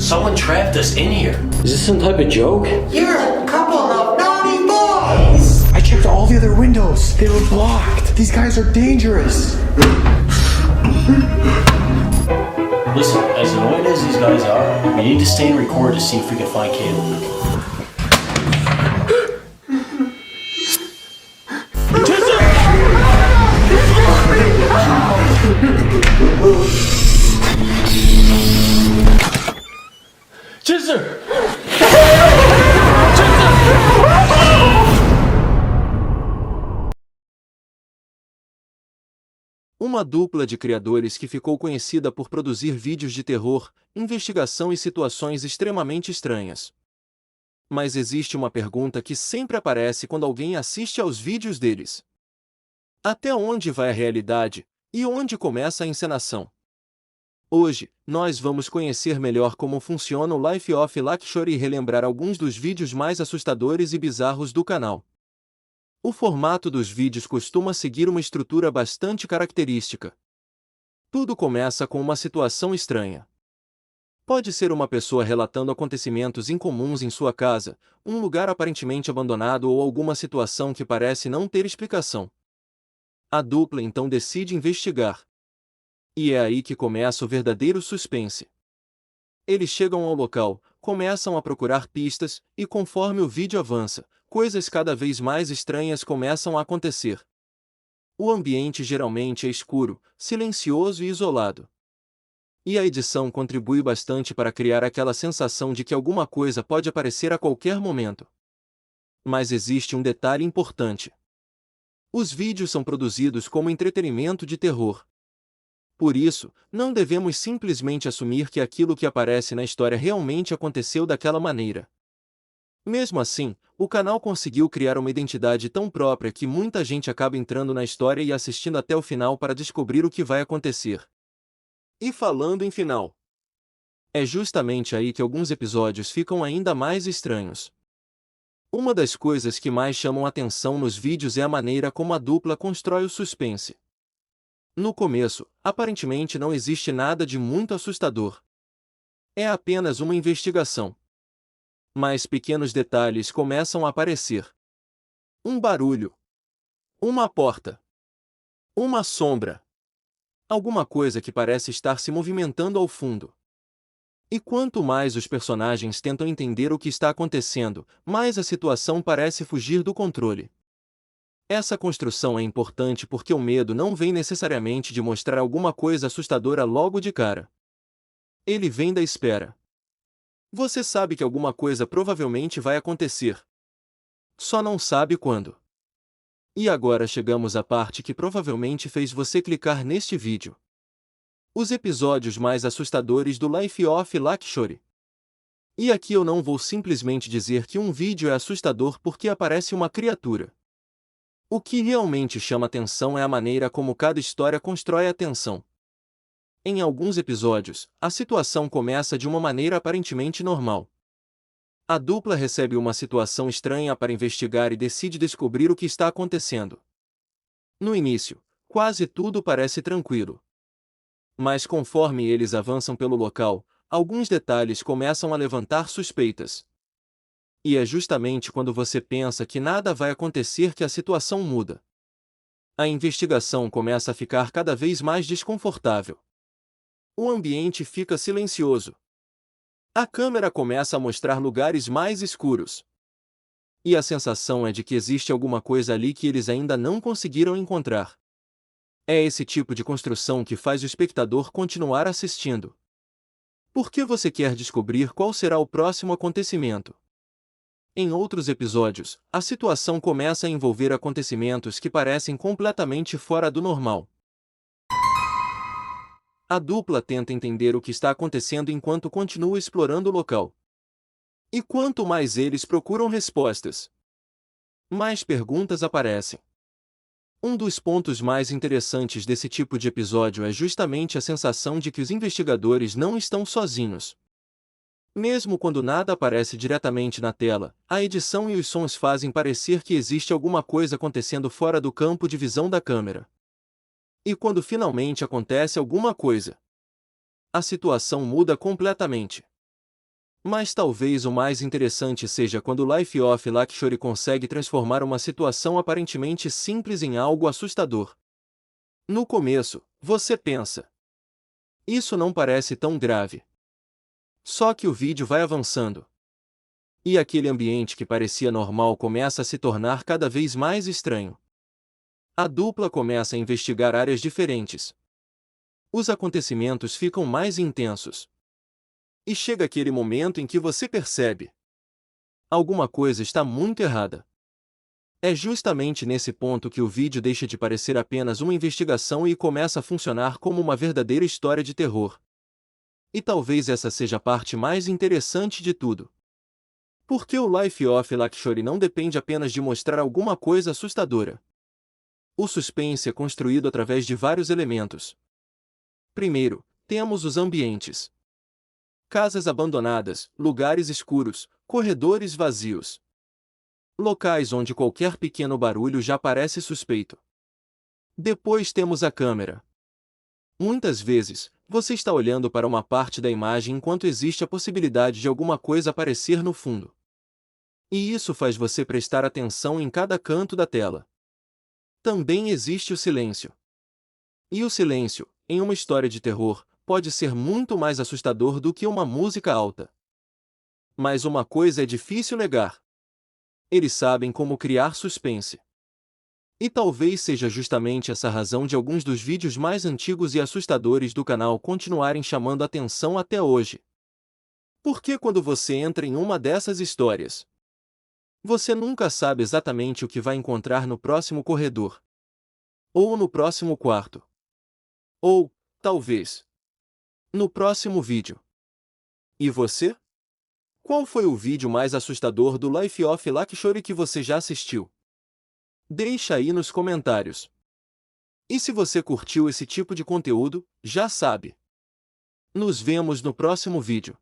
Someone trapped us in here. Is this some type of joke? You're a couple of naughty boys! I checked all the other windows. They were blocked. These guys are dangerous. Listen, as annoyed as these guys are, we need to stay and record to see if we can find Caleb. Chester! Uma dupla de criadores que ficou conhecida por produzir vídeos de terror, investigação e situações extremamente estranhas. Mas existe uma pergunta que sempre aparece quando alguém assiste aos vídeos deles. Até onde vai a realidade, e onde começa a encenação? Hoje, nós vamos conhecer melhor como funciona o Life of Lakshore e relembrar alguns dos vídeos mais assustadores e bizarros do canal. O formato dos vídeos costuma seguir uma estrutura bastante característica. Tudo começa com uma situação estranha. Pode ser uma pessoa relatando acontecimentos incomuns em sua casa, um lugar aparentemente abandonado ou alguma situação que parece não ter explicação. A dupla então decide investigar. E é aí que começa o verdadeiro suspense. Eles chegam ao local, começam a procurar pistas, e conforme o vídeo avança, coisas cada vez mais estranhas começam a acontecer. O ambiente geralmente é escuro, silencioso e isolado. E a edição contribui bastante para criar aquela sensação de que alguma coisa pode aparecer a qualquer momento. Mas existe um detalhe importante. Os vídeos são produzidos como entretenimento de terror. Por isso, não devemos simplesmente assumir que aquilo que aparece na história realmente aconteceu daquela maneira. Mesmo assim, o canal conseguiu criar uma identidade tão própria que muita gente acaba entrando na história e assistindo até o final para descobrir o que vai acontecer. E falando em final, é justamente aí que alguns episódios ficam ainda mais estranhos. Uma das coisas que mais chamam atenção nos vídeos é a maneira como a dupla constrói o suspense. No começo, aparentemente não existe nada de muito assustador. É apenas uma investigação. Mas pequenos detalhes começam a aparecer. Um barulho. Uma porta. Uma sombra. Alguma coisa que parece estar se movimentando ao fundo. E quanto mais os personagens tentam entender o que está acontecendo, mais a situação parece fugir do controle. Essa construção é importante porque o medo não vem necessariamente de mostrar alguma coisa assustadora logo de cara. Ele vem da espera. Você sabe que alguma coisa provavelmente vai acontecer. Só não sabe quando. E agora chegamos à parte que provavelmente fez você clicar neste vídeo. Os episódios mais assustadores do Life of Lakshore. E aqui eu não vou simplesmente dizer que um vídeo é assustador porque aparece uma criatura. O que realmente chama atenção é a maneira como cada história constrói a tensão. Em alguns episódios, a situação começa de uma maneira aparentemente normal. A dupla recebe uma situação estranha para investigar e decide descobrir o que está acontecendo. No início, quase tudo parece tranquilo. Mas conforme eles avançam pelo local, alguns detalhes começam a levantar suspeitas. E é justamente quando você pensa que nada vai acontecer que a situação muda. A investigação começa a ficar cada vez mais desconfortável. O ambiente fica silencioso. A câmera começa a mostrar lugares mais escuros. E a sensação é de que existe alguma coisa ali que eles ainda não conseguiram encontrar. É esse tipo de construção que faz o espectador continuar assistindo. Porque você quer descobrir qual será o próximo acontecimento. Em outros episódios, a situação começa a envolver acontecimentos que parecem completamente fora do normal. A dupla tenta entender o que está acontecendo enquanto continua explorando o local. E quanto mais eles procuram respostas, mais perguntas aparecem. Um dos pontos mais interessantes desse tipo de episódio é justamente a sensação de que os investigadores não estão sozinhos. Mesmo quando nada aparece diretamente na tela, a edição e os sons fazem parecer que existe alguma coisa acontecendo fora do campo de visão da câmera. E quando finalmente acontece alguma coisa, a situação muda completamente. Mas talvez o mais interessante seja quando Life of Luxury consegue transformar uma situação aparentemente simples em algo assustador. No começo, você pensa: isso não parece tão grave. Só que o vídeo vai avançando. E aquele ambiente que parecia normal começa a se tornar cada vez mais estranho. A dupla começa a investigar áreas diferentes. Os acontecimentos ficam mais intensos. E chega aquele momento em que você percebe: alguma coisa está muito errada. É justamente nesse ponto que o vídeo deixa de parecer apenas uma investigação e começa a funcionar como uma verdadeira história de terror. E talvez essa seja a parte mais interessante de tudo. Porque o Life of Luxury não depende apenas de mostrar alguma coisa assustadora. O suspense é construído através de vários elementos. Primeiro, temos os ambientes. Casas abandonadas, lugares escuros, corredores vazios. Locais onde qualquer pequeno barulho já parece suspeito. Depois temos a câmera. Muitas vezes, você está olhando para uma parte da imagem enquanto existe a possibilidade de alguma coisa aparecer no fundo. E isso faz você prestar atenção em cada canto da tela. Também existe o silêncio. E o silêncio, em uma história de terror, pode ser muito mais assustador do que uma música alta. Mas uma coisa é difícil negar: eles sabem como criar suspense. E talvez seja justamente essa a razão de alguns dos vídeos mais antigos e assustadores do canal continuarem chamando a atenção até hoje. Porque quando você entra em uma dessas histórias, você nunca sabe exatamente o que vai encontrar no próximo corredor. Ou no próximo quarto. Ou, talvez, no próximo vídeo. E você? Qual foi o vídeo mais assustador do Life of Luxury que você já assistiu? Deixa aí nos comentários. E se você curtiu esse tipo de conteúdo, já sabe. Nos vemos no próximo vídeo.